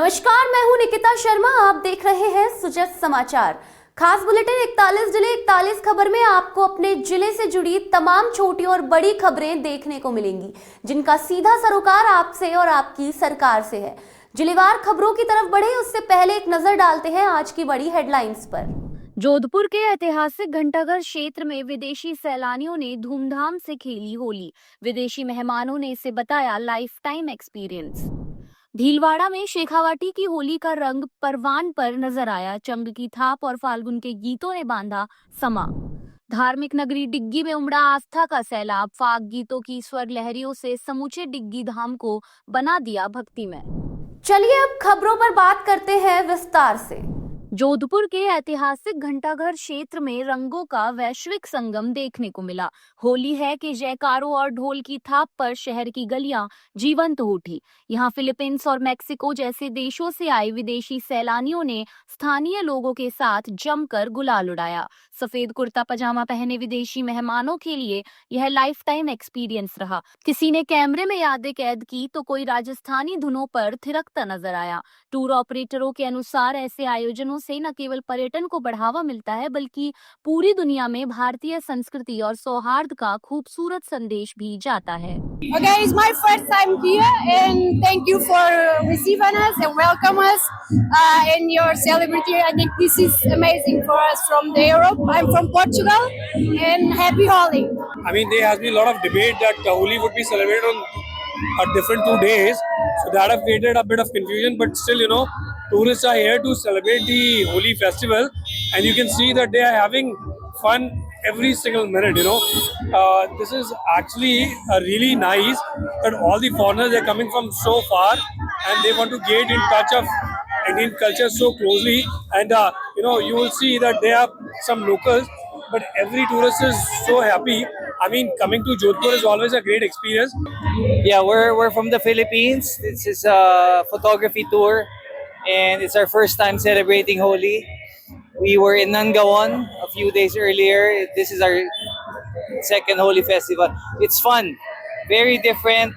नमस्कार, मैं हूं निकिता शर्मा। आप देख रहे हैं सुजस समाचार। खास बुलेटिन 41 जिले 41 खबर में आपको अपने जिले से जुड़ी तमाम छोटी और बड़ी खबरें देखने को मिलेंगी, जिनका सीधा सरोकार आपसे और आपकी सरकार से है। जिलेवार खबरों की तरफ बढ़े उससे पहले एक नजर डालते हैं आज की बड़ी हेडलाइंस पर। जोधपुर के ऐतिहासिक घंटाघर क्षेत्र में विदेशी सैलानियों ने धूमधाम से खेली होली। विदेशी मेहमानों ने इसे बताया लाइफ टाइम एक्सपीरियंस। भीलवाड़ा में शेखावाटी की होली का रंग परवान पर नजर आया। चंग की थाप और फाल्गुन के गीतों ने बांधा समा। धार्मिक नगरी डिग्गी में उमड़ा आस्था का सैलाब। फाग गीतों की स्वर लहरियों से समूचे डिग्गी धाम को बना दिया भक्तिमय। चलिए अब खबरों पर बात करते हैं विस्तार से। जोधपुर के ऐतिहासिक घंटाघर क्षेत्र में रंगों का वैश्विक संगम देखने को मिला। होली है कि जयकारों और ढोल की थाप पर शहर की गलियां जीवंत उठी। यहाँ फिलीपींस और मेक्सिको जैसे देशों से आए विदेशी सैलानियों ने स्थानीय लोगों के साथ जमकर गुलाल उड़ाया। सफेद कुर्ता पजामा पहने विदेशी मेहमानों के लिए यह लाइफ टाइम एक्सपीरियंस रहा। किसी ने कैमरे में यादें कैद की तो कोई राजस्थानी धुनों पर थिरकता नजर आया। टूर ऑपरेटरों के अनुसार ऐसे आयोजनों से न केवल पर्यटन को बढ़ावा मिलता है, बल्कि पूरी दुनिया में भारतीय संस्कृति और सौहार्द का खूबसूरत संदेश भी जाता है। Okay, it's my first time here, and thank you for receiving us and welcome us in your celebrity. I think this is amazing for us from the Europe. I'm from Portugal, and happy Holi. I mean, there has been a lot of debate that Holi would be celebrated on different 2 days, so that have created a bit of confusion. But still, tourists are here to celebrate the Holi festival, and you can see that they are having fun every single minute. This is actually really nice that all the foreigners are coming from so far, and they want to get in touch of Indian culture so closely. And you will see that there are some locals, but every tourist is so happy. I mean, coming to Jodhpur is always a great experience. Yeah, we're from the Philippines. This is a photography tour, and it's our first time celebrating Holi. We were in Nangaon a few days earlier. This is our second Holi festival. It's fun, very different.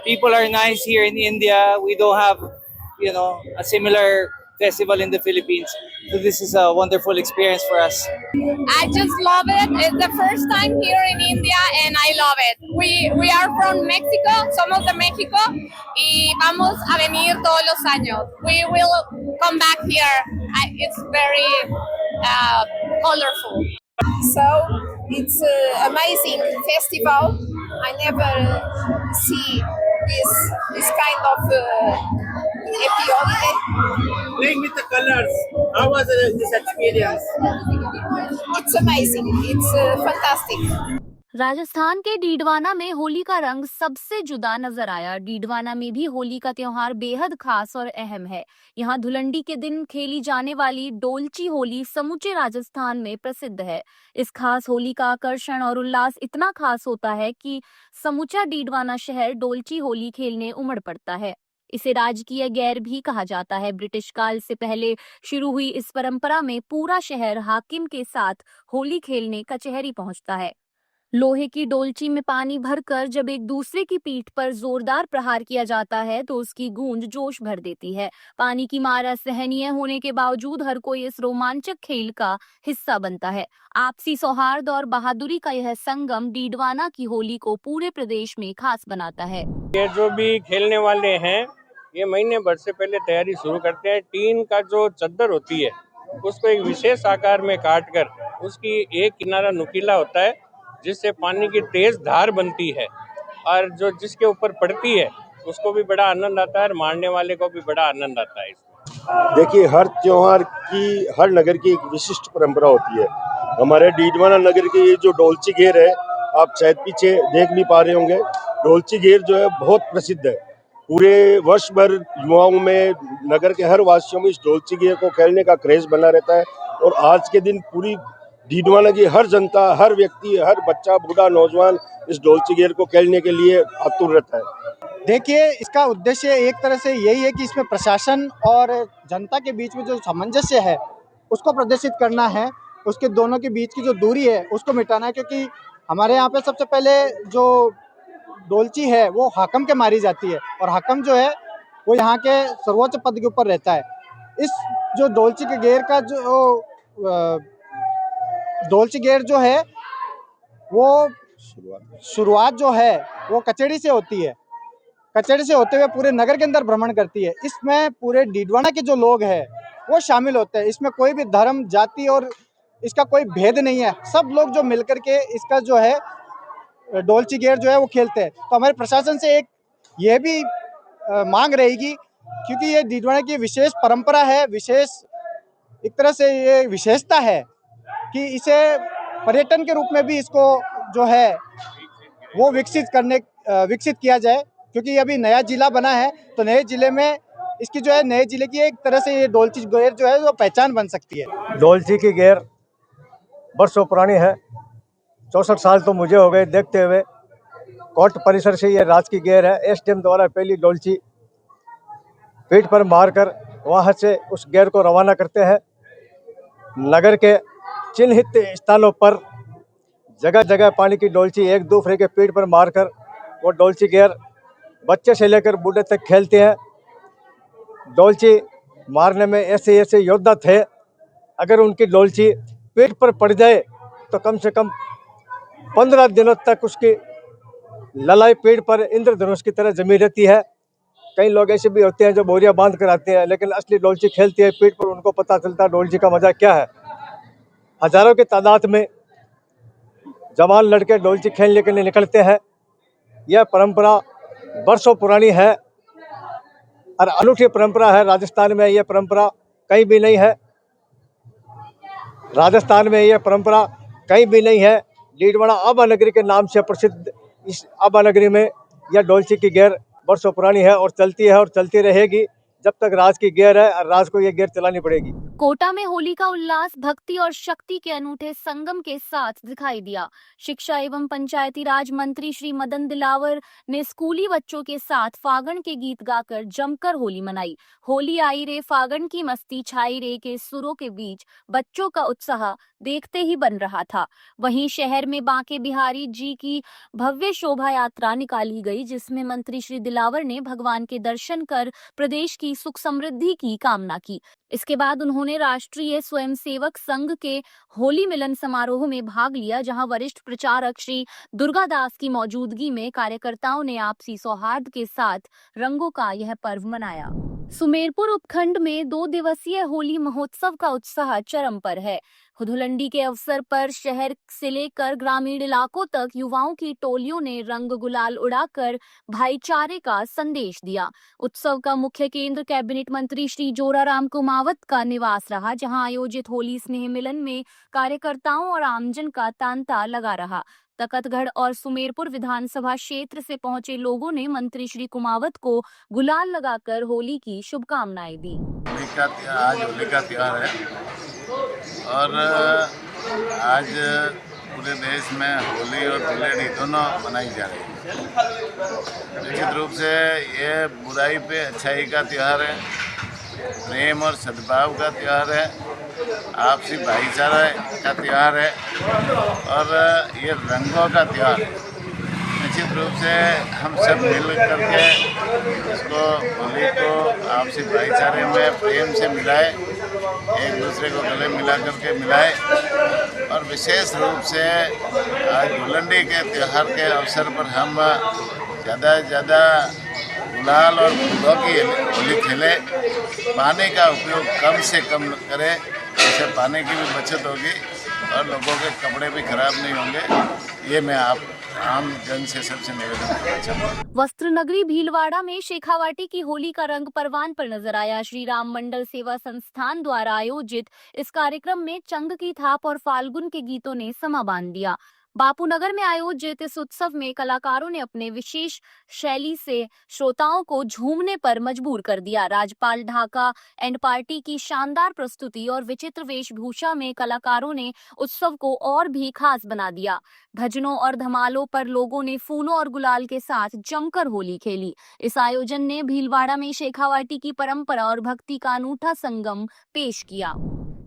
People are nice here in India. We don't have, a similar festival in the Philippines. So this is a wonderful experience for us. I just love it. It's the first time here in India, and I love it. We are from Mexico. Somos de México y vamos a venir todos los años. We will come back here. It's very colorful. So it's an amazing festival. I never see this kind of happy holiday. Playing with the colors. How was this experience? It's amazing. It's fantastic. Rajasthan के डीडवाना में होली का रंग सबसे जुदा नजर आया। डीडवाना में भी होली का त्योहार बेहद खास और अहम है। यहाँ धुलंडी के दिन खेली जाने वाली डोलची होली समूचे राजस्थान में प्रसिद्ध है। इस खास होली का आकर्षण और उल्लास इतना खास होता है कि समूचा डीडवाना शहर डोलची होली खेलने उमड़ पड़ता है। इसे राजकीय गैर भी कहा जाता है। ब्रिटिश काल से पहले शुरू हुई इस परंपरा में पूरा शहर हाकिम के साथ होली खेलने कचहरी पहुंचता है। लोहे की डोलची में पानी भरकर जब एक दूसरे की पीठ पर जोरदार प्रहार किया जाता है तो उसकी गूंज जोश भर देती है। पानी की मार असहनीय होने के बावजूद हर कोई इस रोमांचक खेल का हिस्सा बनता है। आपसी सौहार्द और बहादुरी का यह संगम डीडवाना की होली को पूरे प्रदेश में खास बनाता है। ये जो भी खेलने वाले हैं ये महीने भर से पहले तैयारी शुरू करते हैं। टीन का जो चद्दर होती है उसको एक विशेष आकार में काट कर उसकी एक किनारा नुकीला होता है, जिससे पानी की तेज धार बनती है और जो जिसके ऊपर पड़ती है उसको भी बड़ा आनंद आता है और मारने वाले को भी बड़ा आनंद आता है। देखिए, हर त्योहार की, हर नगर की एक विशिष्ट परंपरा होती है। हमारे डीडवाना नगर की ये जो डोलची घेर है, आप शायद पीछे देख भी पा रहे होंगे। डोलची घेर जो है बहुत प्रसिद्ध है। पूरे वर्ष भर युवाओं में, नगर के हर वासियों में इस डोलची घेर को खेलने का क्रेज बना रहता है। और आज के दिन पूरी डीडवाना की हर जनता, हर व्यक्ति, हर बच्चा, बूढ़ा, नौजवान इस डोलची घेर को खेलने के लिए आतुर रहता है। देखिए, इसका उद्देश्य एक तरह से यही है कि इसमें प्रशासन और जनता के बीच में जो सामंजस्य है उसको प्रदर्शित करना है। उसके दोनों के बीच की जो दूरी है उसको मिटाना है, क्योंकि हमारे यहाँ पे सबसे पहले जो डोलची है वो हाकम के मारी जाती है और हाकम जो है वो यहाँ के सर्वोच्च पद के ऊपर रहता है। इस जो डोलची के गेर का डोलची गेर जो है वो शुरुआत जो है वो कचेड़ी से होती है। कचेड़ी से होते हुए पूरे नगर के अंदर भ्रमण करती है। इसमें पूरे डीडवाना के जो लोग हैं वो शामिल होते हैं। इसमें कोई भी धर्म, जाति और इसका कोई भेद नहीं है। सब लोग जो मिलकर के इसका जो है डोलची गेर जो है वो खेलते हैं। तो हमारे प्रशासन से एक ये भी मांग रहेगी, क्योंकि ये डीडवाना की विशेष परंपरा है, विशेष एक तरह से ये विशेषता है कि इसे पर्यटन के रूप में भी इसको जो है वो विकसित किया जाए, क्योंकि अभी नया जिला बना है। तो नए जिले में इसकी जो है नए जिले की एक तरह से ये डोलची गेर जो है वो पहचान बन सकती है। डोलची की गेर बरसों पुरानी है। 64 साल तो मुझे हो गए देखते हुए। कोर्ट परिसर से ये राज की गेर है। एसडीएम द्वारा पहली डोलची पीठ पर मारकर वहाँ से उस गेर को रवाना करते हैं। नगर के चिन्हित स्थानों पर जगह जगह पानी की डोलची एक दूसरे के पीठ पर मारकर वो डोलची गेर बच्चे से लेकर बूढ़े तक खेलते हैं। डोलची मारने में ऐसे ऐसे योद्धा थे, अगर उनकी डोलची पीठ पर पड़ जाए तो कम से कम 15 दिनों तक उसकी ललाई पीठ पर इंद्रधनुष की तरह जमी रहती है। कई लोग ऐसे भी होते हैं जो बोरिया बांध कर आते हैं, लेकिन असली डोलची खेलती है पीठ पर, उनको पता चलता है डोलची का मजा क्या है। हजारों की तादाद में जवान लड़के डोलची खेलने के लिए निकलते हैं। यह परंपरा बरसों पुरानी है और अनूठी परंपरा है। राजस्थान में यह परंपरा कहीं भी नहीं है। राजस्थान में यह परंपरा कहीं भी नहीं है। डीडवाना आबा नगरी के नाम से प्रसिद्ध इस आबा नगरी में यह डोलची की गेर बरसों पुरानी है और चलती है और चलती रहेगी जब तक राज की गेर है, और राज को यह गेर चलानी पड़ेगी। कोटा में होली का उल्लास भक्ति और शक्ति के अनूठे संगम के साथ दिखाई दिया। शिक्षा एवं पंचायती राज मंत्री श्री मदन दिलावर ने स्कूली बच्चों के साथ फागण के गीत गाकर जमकर होली मनाई। होली आई रे फागण की मस्ती छाई रे के सुरों के बीच बच्चों का उत्साह देखते ही बन रहा था। वहीं शहर में बांके बिहारी जी की भव्य शोभा यात्रा निकाली गई, जिसमें मंत्री श्री दिलावर ने भगवान के दर्शन कर प्रदेश की सुख समृद्धि की कामना की। इसके बाद उन्होंने राष्ट्रीय स्वयंसेवक संघ के होली मिलन समारोह में भाग लिया, जहां वरिष्ठ प्रचारक श्री दुर्गादास की मौजूदगी में कार्यकर्ताओं ने आपसी सौहार्द के साथ रंगों का यह पर्व मनाया। सुमेरपुर उपखंड में 2 दिवसीय होली महोत्सव का उत्साह चरम पर है। धुलंडी के अवसर पर शहर से लेकर ग्रामीण इलाकों तक युवाओं की टोलियों ने रंग गुलाल उड़ाकर भाईचारे का संदेश दिया। उत्सव का मुख्य केंद्र कैबिनेट मंत्री श्री जोराराम कुमावत का निवास रहा, जहां आयोजित होली स्नेह मिलन में कार्यकर्ताओं और आमजन का तांता लगा रहा। तकतगढ़ और सुमेरपुर विधानसभा क्षेत्र से पहुंचे लोगों ने मंत्री श्री कुमावत को गुलाल लगाकर होली की शुभकामनाएं दी। आज होली का त्योहार है और आज पूरे देश में होली और धुलेड़ी दोनों मनाई जा रही है। निश्चित रूप से ये बुराई पे अच्छाई का त्योहार है, प्रेम और सद्भाव का त्योहार है, आपसी भाईचारा का त्योहार है और ये रंगों का त्योहार है। निश्चित रूप से हम सब मिल करके इसको होली को आपसी भाईचारे में प्रेम से मिलाए, एक दूसरे को गले मिला करके मिलाए और विशेष रूप से आज धुलंडी के त्यौहार के अवसर पर हम ज़्यादा से ज़्यादा गुलाल और फूलों की होली खेलें, पानी का उपयोग कम से कम करें, इससे पानी की भी बचत होगी और लोगों के कपड़े भी खराब नहीं होंगे। ये मैं आप आम जन से सबसे निवेदन करना चाहूँगा। वस्त्र नगरी भीलवाड़ा में शेखावाटी की होली का रंग परवान पर नजर आया। श्री राम मंडल सेवा संस्थान द्वारा आयोजित इस कार्यक्रम में चंग की थाप और फाल्गुन के गीतों ने समा बांध दिया। बापूनगर में आयोजित इस उत्सव में कलाकारों ने अपने विशेष शैली से श्रोताओं को झूमने पर मजबूर कर दिया। राजपाल ढाका एंड पार्टी की शानदार प्रस्तुति और विचित्र वेशभूषा में कलाकारों ने उत्सव को और भी खास बना दिया। भजनों और धमालों पर लोगों ने फूलों और गुलाल के साथ जमकर होली खेली। इस आयोजन ने भीलवाड़ा में शेखावाटी की परंपरा और भक्ति का अनूठा संगम पेश किया।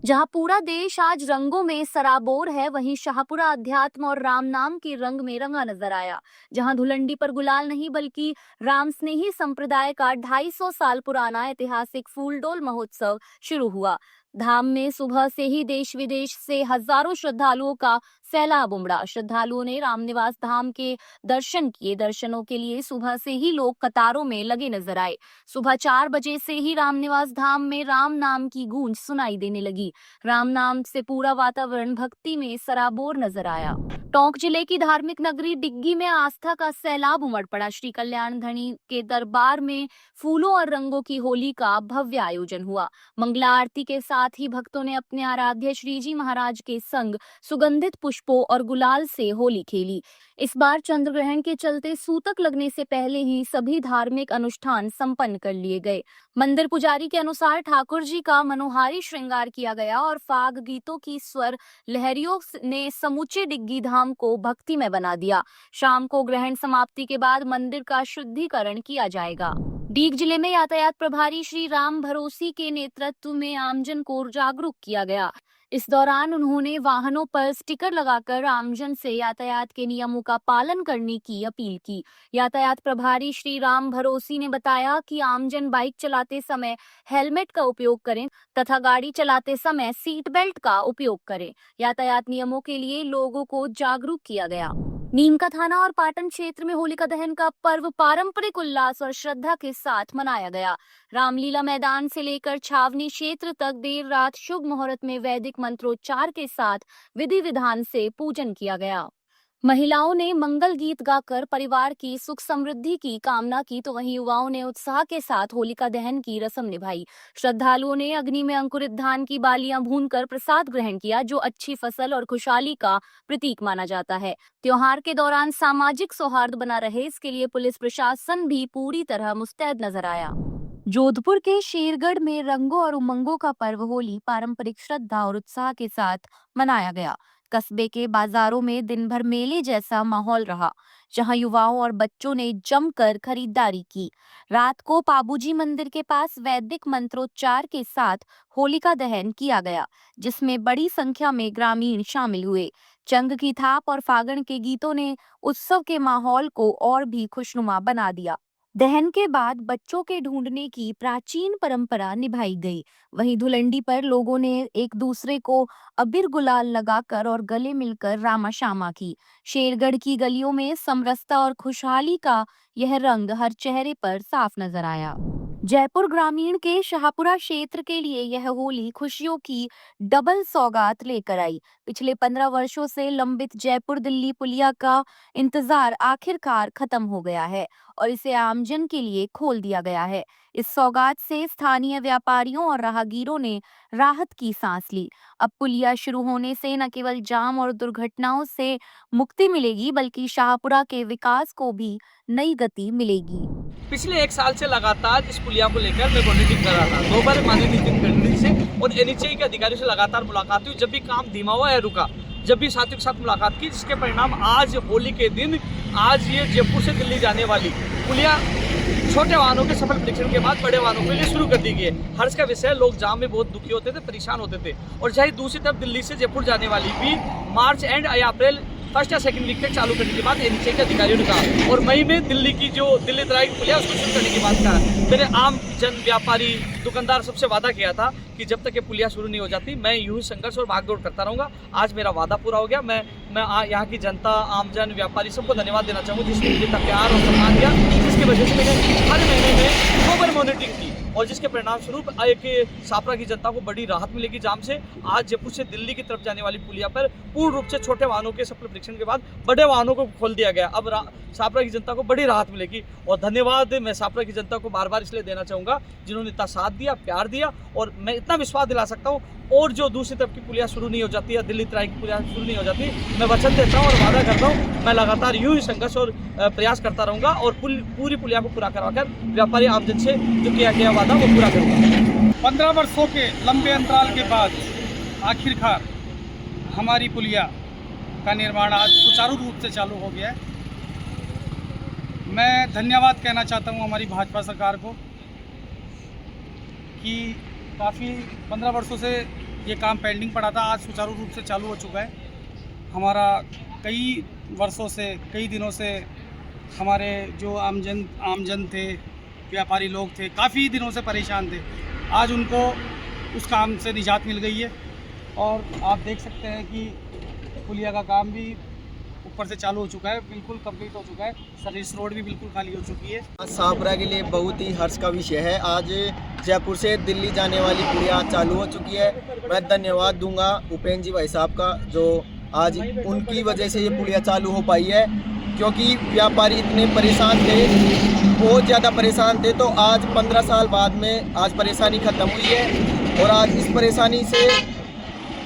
जहां पूरा देश आज रंगों में सराबोर है, वहीं शाहपुरा अध्यात्म और राम नाम के रंग में रंगा नजर आया। जहां धुलंडी पर गुलाल नहीं बल्कि राम स्नेही संप्रदाय का 250 साल पुराना ऐतिहासिक फूलडोल महोत्सव शुरू हुआ। धाम में सुबह से ही देश विदेश से हजारों श्रद्धालुओं का सैलाब उमड़ा। श्रद्धालुओं ने रामनिवास धाम के दर्शन किए। दर्शनों के लिए सुबह से ही लोग कतारों में लगे नजर आए। सुबह 4 बजे से ही रामनिवास धाम में राम नाम की गूंज सुनाई देने लगी। राम नाम से पूरा वातावरण भक्ति में सराबोर नजर आया। टोंक जिले की धार्मिक नगरी डिग्गी में आस्था का सैलाब उमड़ पड़ा। श्री कल्याण धणी के दरबार में फूलों और रंगों की होली का भव्य आयोजन हुआ। मंगला आरती के साथ ही भक्तों ने अपने आराध्य श्री जी महाराज के संग सुगंधित पुष्पों और गुलाल से होली खेली। इस बार चंद्र ग्रहण के चलते सूतक लगने से पहले ही सभी धार्मिक अनुष्ठान संपन्न कर लिए गए। मंदिर पुजारी के अनुसार ठाकुर जी का मनोहारी श्रृंगार किया गया और फाग गीतों की स्वर लहरियों ने समूचे डिग्गी धाम को भक्तिमय बना दिया। शाम को ग्रहण समाप्ति के बाद मंदिर का शुद्धिकरण किया जाएगा। डीग जिले में यातायात प्रभारी श्री राम भरोसी के नेतृत्व में आमजन को जागरूक किया गया। इस दौरान उन्होंने वाहनों पर स्टिकर लगाकर आमजन से यातायात के नियमों का पालन करने की अपील की। यातायात प्रभारी श्री राम भरोसी ने बताया कि आमजन बाइक चलाते समय हेलमेट का उपयोग करें तथा गाड़ी चलाते समय सीट बेल्ट का उपयोग करें। यातायात नियमों के लिए लोगों को जागरूक किया गया। नीमका थाना और पाटन क्षेत्र में होलिका दहन का पर्व पारंपरिक उल्लास और श्रद्धा के साथ मनाया गया। रामलीला मैदान से लेकर छावनी क्षेत्र तक देर रात शुभ मुहूर्त में वैदिक मंत्रोच्चार के साथ विधि विधान से पूजन किया गया। महिलाओं ने मंगल गीत गाकर परिवार की सुख समृद्धि की कामना की, तो वहीं युवाओं ने उत्साह के साथ होलिका दहन की रस्म निभाई। श्रद्धालुओं ने अग्नि में अंकुरित धान की बालियां भूनकर प्रसाद ग्रहण किया, जो अच्छी फसल और खुशहाली का प्रतीक माना जाता है। त्योहार के दौरान सामाजिक सौहार्द बना रहे, इसके लिए पुलिस प्रशासन भी पूरी तरह मुस्तैद नजर आया। जोधपुर के शेरगढ़ में रंगों और उमंगों का पर्व होली पारंपरिक श्रद्धा और उत्साह के साथ मनाया गया। कस्बे के बाजारों में दिन भर मेले जैसा माहौल रहा, जहां युवाओं और बच्चों ने जमकर खरीदारी की। रात को पाबूजी मंदिर के पास वैदिक मंत्रोच्चार के साथ होलिका दहन किया गया, जिसमें बड़ी संख्या में ग्रामीण शामिल हुए। चंग की थाप और फागण के गीतों ने उत्सव के माहौल को और भी खुशनुमा बना दिया। दहन के बाद बच्चों के ढूंढने की प्राचीन परंपरा निभाई गई। वहीं धुलंडी पर लोगों ने एक दूसरे को अबीर गुलाल लगाकर और गले मिलकर रामा शामा की। शेरगढ़ की गलियों में समरसता और खुशहाली का यह रंग हर चेहरे पर साफ नजर आया। जयपुर ग्रामीण के शाहपुरा क्षेत्र के लिए यह होली खुशियों की डबल सौगात लेकर आई। पिछले 15 वर्षों से लंबित जयपुर दिल्ली पुलिया का इंतजार आखिरकार खत्म हो गया है और इसे आमजन के लिए खोल दिया गया है। इस सौगात से स्थानीय व्यापारियों और राहगीरों ने राहत की सांस ली। अब पुलिया शुरू होने से न केवल जाम और दुर्घटनाओं से मुक्ति मिलेगी, बल्कि शाहपुरा के विकास को भी नई गति मिलेगी। पिछले 1 साल से लगातार इस पुलिया को लेकर मैं मॉनिटरिंग कर रहा था। 2 बार माननीय नितिन गडकरी से और NHAI के अधिकारियों से लगातार मुलाकात हुई। जब भी काम धीमा हुआ है रुका, जब भी साथियों के साथ मुलाकात की, जिसके परिणाम आज होली के दिन आज ये जयपुर से दिल्ली जाने वाली पुलिया छोटे वाहनों के सफल परीक्षण के बाद बड़े वाहनों के लिए शुरू कर दी गई है। हर्ष का विषय, लोग जाम में बहुत दुखी होते थे, परेशान होते थे। और चाहे दूसरी तरफ दिल्ली से जयपुर जाने वाली भी मार्च एंड या अप्रैल फर्स्ट या सेकंड वीक तक चालू करने के बाद NHAI के अधिकारियों ने कहा, और मई में दिल्ली की जो दिल्ली तराई पुलिया उसको शुरू करने की बात कहा। मैंने आम जन, व्यापारी, दुकानदार सबसे वादा किया था कि जब तक ये पुलिया शुरू नहीं हो जाती मैं यूं ही संघर्ष और भागदौड़ करता रहूंगा। आज मेरा वादा पूरा हो गया। मैं यहाँ की जनता, आमजन, व्यापारी सबको धन्यवाद देना चाहूँगा जिसने मुझे इतना प्यार और सम्मान दिया, जिसकी वजह से मैंने हर महीने में 2 बार मॉनिटरिंग की और जिसके परिणाम स्वरूप शाहपुरा की जनता को बड़ी राहत मिलेगी जाम से। आज जयपुर से दिल्ली की तरफ जाने वाली पुलिया पर पूर्ण रूप से छोटे वाहनों के सफल परीक्षण के बाद बड़े वाहनों को खोल दिया गया। अब शाहपुरा की जनता को बड़ी राहत मिलेगी और धन्यवाद मैं शाहपुरा की जनता को बार बार इसलिए देना चाहूँगा जिन्होंने इतना साथ दिया, प्यार दिया। और मैं इतना विश्वास दिला सकता हूँ, और जो दूसरी तरफ की पुलिया शुरू नहीं हो जाती है, दिल्ली तराई की पुलिया शुरू नहीं हो जाती, मैं वचन देता हूँ और वादा करता हूँ मैं लगातार यूं ही संघर्ष और प्रयास करता रहूँगा और पूरी पुलिया को पूरा करवाकर व्यापारी आमजन से जो किया गया वादा वो पूरा करूँगा। 15 वर्षों के लंबे अंतराल के बाद आखिरकार हमारी पुलिया का निर्माण आज सुचारू रूप से चालू हो गया है। मैं धन्यवाद कहना चाहता हूँ हमारी भाजपा सरकार को कि काफ़ी 15 वर्षों से ये काम पेंडिंग पड़ा था, आज सुचारू रूप से चालू हो चुका है। हमारा कई वर्षों से, कई दिनों से हमारे जो आमजन थे, व्यापारी लोग थे, काफ़ी दिनों से परेशान थे। आज उनको उस काम से निजात मिल गई है और आप देख सकते हैं कि पुलिया का काम भी ऊपर से चालू हो चुका है, बिल्कुल कंप्लीट हो चुका है। सर्विस रोड भी बिल्कुल खाली हो चुकी है। आज शाहपुरा के लिए बहुत ही हर्ष का विषय है। आज जयपुर से दिल्ली जाने वाली पुलिया चालू हो चुकी है। मैं धन्यवाद दूंगा उपेंद्र जी भाई साहब का, जो आज उनकी वजह से ये पुलिया चालू हो पाई है, क्योंकि व्यापारी इतने परेशान थे, बहुत ज़्यादा परेशान थे। तो आज 15 साल बाद में आज परेशानी ख़त्म हुई है और आज इस परेशानी से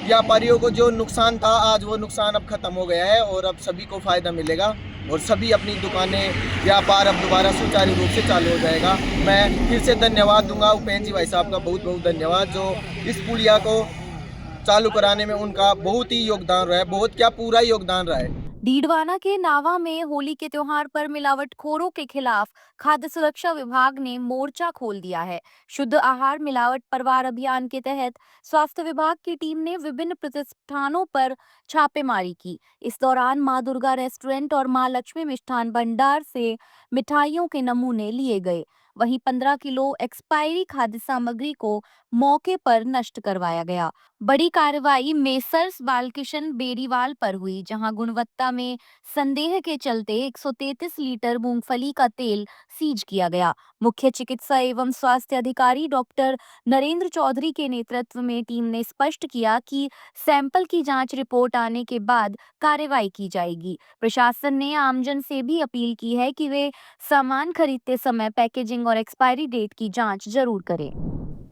व्यापारियों को जो नुकसान था, आज वो नुकसान अब ख़त्म हो गया है और अब सभी को फ़ायदा मिलेगा और सभी अपनी दुकानें, व्यापार अब दोबारा सुचारू रूप से चालू हो जाएगा। मैं फिर से धन्यवाद दूंगा उपेंद्र जी भाई साहब का, बहुत बहुत धन्यवाद, जो इस पुलिया को चालू कराने में उनका बहुत ही योगदान रहा है, बहुत क्या पूरा योगदान रहा है। डीडवाना के नावा में होली के त्योहार पर मिलावटखोरों के खिलाफ खाद्य सुरक्षा विभाग ने मोर्चा खोल दिया है। शुद्ध आहार मिलावट परवार अभियान के तहत स्वास्थ्य विभाग की टीम ने विभिन्न प्रतिष्ठानों पर छापेमारी की। इस दौरान मां दुर्गा रेस्टोरेंट और मां लक्ष्मी मिष्ठान भंडार से मिठाइयों के नमूने लिए गए। वहीं 15 किलो एक्सपायरी खाद्य सामग्री को मौके पर नष्ट करवाया गया। बड़ी कार्रवाई मेसर्स बालकिशन बेरीवाल पर हुई, जहां गुणवत्ता में संदेह के चलते 133 लीटर मूंगफली का तेल सीज किया गया। मुख्य चिकित्सा एवं स्वास्थ्य अधिकारी डॉक्टर नरेंद्र चौधरी के नेतृत्व में टीम ने स्पष्ट किया कि सैंपल की जांच रिपोर्ट आने के बाद कार्रवाई की जाएगी। प्रशासन ने आमजन से भी अपील की है कि वे सामान खरीदते समय पैकेजिंग और एक्सपायरी डेट की जांच जरूर करें।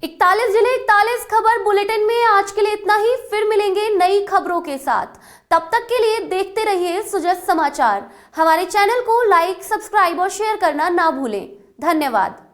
41 जिले 41 खबर बुलेटिन में आज के लिए इतना ही। फिर मिलेंगे नई खबरों के साथ। तब तक के लिए देखते रहिए सुजस समाचार। हमारे चैनल को लाइक, सब्सक्राइब और शेयर करना ना भूलें। धन्यवाद।